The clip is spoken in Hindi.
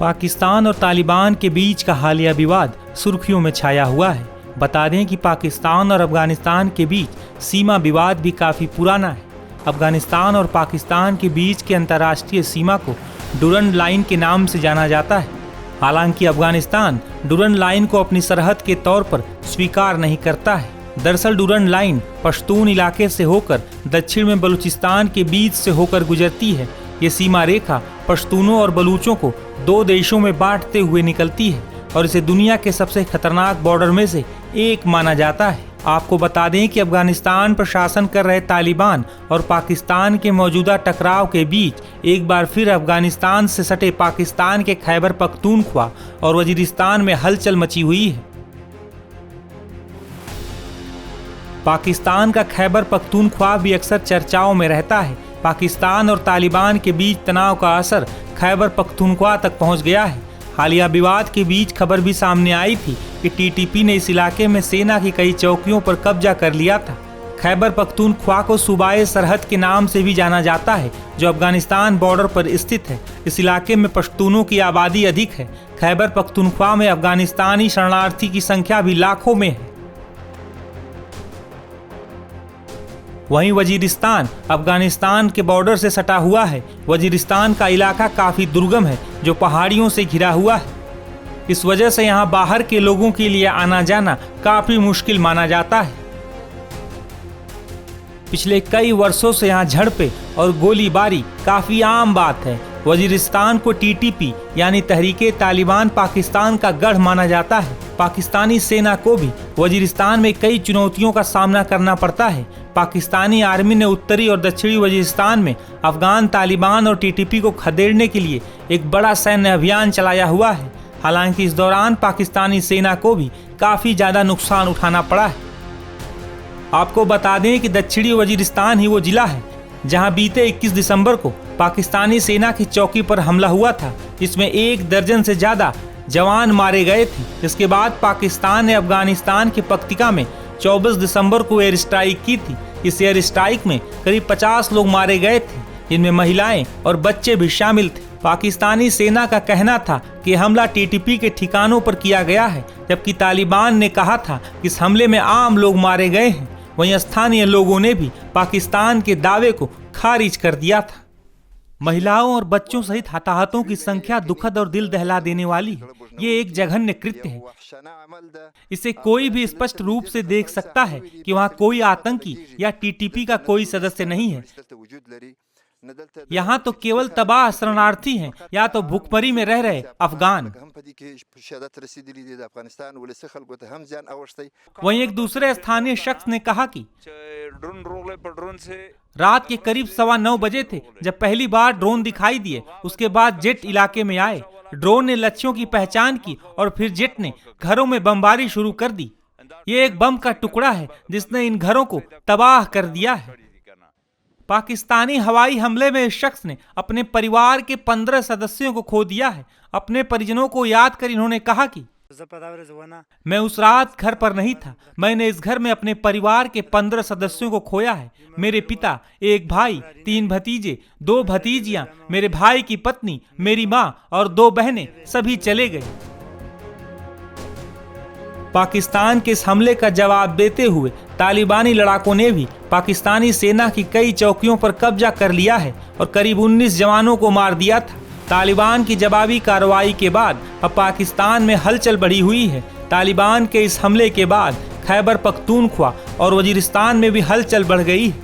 पाकिस्तान और तालिबान के बीच का हालिया विवाद सुर्खियों में छाया हुआ है। बता दें कि पाकिस्तान और अफगानिस्तान के बीच सीमा विवाद भी काफ़ी पुराना है। अफगानिस्तान और पाकिस्तान के बीच के अंतर्राष्ट्रीय सीमा को डुरंड लाइन के नाम से जाना जाता है। हालांकि अफगानिस्तान डुरंड लाइन को अपनी सरहद के तौर पर स्वीकार नहीं करता है। दरअसल डुरंड लाइन पश्तून इलाके से होकर दक्षिण में बलूचिस्तान के बीच से होकर गुजरती है। ये सीमा रेखा पश्तूनों और बलूचों को दो देशों में बांटते हुए निकलती है और इसे दुनिया के सबसे खतरनाक बॉर्डर में से एक माना जाता है। आपको बता दें कि अफगानिस्तान पर शासन कर रहे तालिबान और पाकिस्तान के मौजूदा टकराव के बीच एक बार फिर अफगानिस्तान से सटे पाकिस्तान के खैबर पख्तूनख्वा और वजीरिस्तान में हलचल मची हुई है। पाकिस्तान का खैबर पख्तूनख्वा भी अक्सर चर्चाओं में रहता है। पाकिस्तान और तालिबान के बीच तनाव का असर खैबर पख्तूनख्वा तक पहुंच गया है। हालिया विवाद के बीच खबर भी सामने आई थी कि टीटीपी ने इस इलाके में सेना की कई चौकियों पर कब्जा कर लिया था। खैबर पख्तूनख्वा को सूबाए सरहद के नाम से भी जाना जाता है, जो अफगानिस्तान बॉर्डर पर स्थित है। इस इलाके में पश्तूनों की आबादी अधिक है। खैबर पख्तूनख्वा में अफगानिस्तानी शरणार्थी की संख्या भी लाखों में है। वहीं वजीरिस्तान अफगानिस्तान के बॉर्डर से सटा हुआ है। वजीरिस्तान का इलाका काफी दुर्गम है, जो पहाड़ियों से घिरा हुआ है। इस वजह से यहाँ बाहर के लोगों के लिए आना जाना काफी मुश्किल माना जाता है। पिछले कई वर्षों से यहाँ झड़पें और गोलीबारी काफी आम बात है। वजीरिस्तान को टीटीपी यानी तहरीके तालिबान पाकिस्तान का गढ़ माना जाता है। पाकिस्तानी सेना को भी वजीरिस्तान में कई चुनौतियों का सामना करना पड़ता है। पाकिस्तानी आर्मी ने उत्तरी और दक्षिणी वजीरिस्तान में अफगान तालिबान और टीटीपी को खदेड़ने के लिए एक बड़ा सैन्य अभियान चलाया हुआ है। हालांकि इस दौरान पाकिस्तानी सेना को भी काफ़ी ज़्यादा नुकसान उठाना पड़ा है। आपको बता दें कि दक्षिणी वजीरिस्तान ही वो जिला है जहां बीते 21 दिसंबर को पाकिस्तानी सेना की चौकी पर हमला हुआ था, जिसमें 1 दर्जन से ज़्यादा जवान मारे गए थे। इसके बाद पाकिस्तान ने अफगानिस्तान के पक्तिका में 24 दिसंबर को एयर स्ट्राइक की थी। इस एयर स्ट्राइक में करीब 50 लोग मारे गए थे, जिनमें महिलाएं और बच्चे भी शामिल थे। पाकिस्तानी सेना का कहना था कि हमला टीटीपी के ठिकानों पर किया गया है, जबकि तालिबान ने कहा था कि इस हमले में आम लोग मारे गए हैं। वहीं स्थानीय लोगों ने भी पाकिस्तान के दावे को खारिज कर दिया था। महिलाओं और बच्चों सहित हताहतों की संख्या दुखद और दिल दहला देने वाली है। ये एक जघन्य कृत्य है। इसे कोई भी स्पष्ट रूप से देख सकता है कि वहाँ कोई आतंकी या टीटीपी का कोई सदस्य नहीं है। यहाँ तो केवल तबाह शरणार्थी हैं या तो भूखमरी में रह रहे अफगान। वहीं एक दूसरे स्थानीय शख्स ने कहा कि रात के करीब 9:15 बजे थे जब पहली बार ड्रोन दिखाई दिए। उसके बाद जेट इलाके में आए। ड्रोन ने लक्ष्यों की पहचान की और फिर जेट ने घरों में बमबारी शुरू कर दी। ये एक बम का टुकड़ा है जिसने इन घरों को तबाह कर दिया है। पाकिस्तानी हवाई हमले में इस शख्स ने अपने परिवार के 15 सदस्यों को खो दिया है। अपने परिजनों को याद कर इन्होंने कहा कि मैं उस रात घर पर नहीं था। मैंने इस घर में अपने परिवार के 15 सदस्यों को खोया है। मेरे पिता, एक भाई, 3 भतीजे, 2 भतीजियां, मेरे भाई की पत्नी, मेरी माँ और 2 बहनें सभी चले गए। पाकिस्तान के इस हमले का जवाब देते हुए तालिबानी लड़ाकों ने भी पाकिस्तानी सेना की कई चौकियों पर कब्जा कर लिया है और करीब 19 जवानों को मार दिया था। तालिबान की जवाबी कार्रवाई के बाद अब पाकिस्तान में हलचल बढ़ी हुई है। तालिबान के इस हमले के बाद खैबर पख्तूनख्वा और वजीरिस्तान में भी हलचल बढ़ गई है।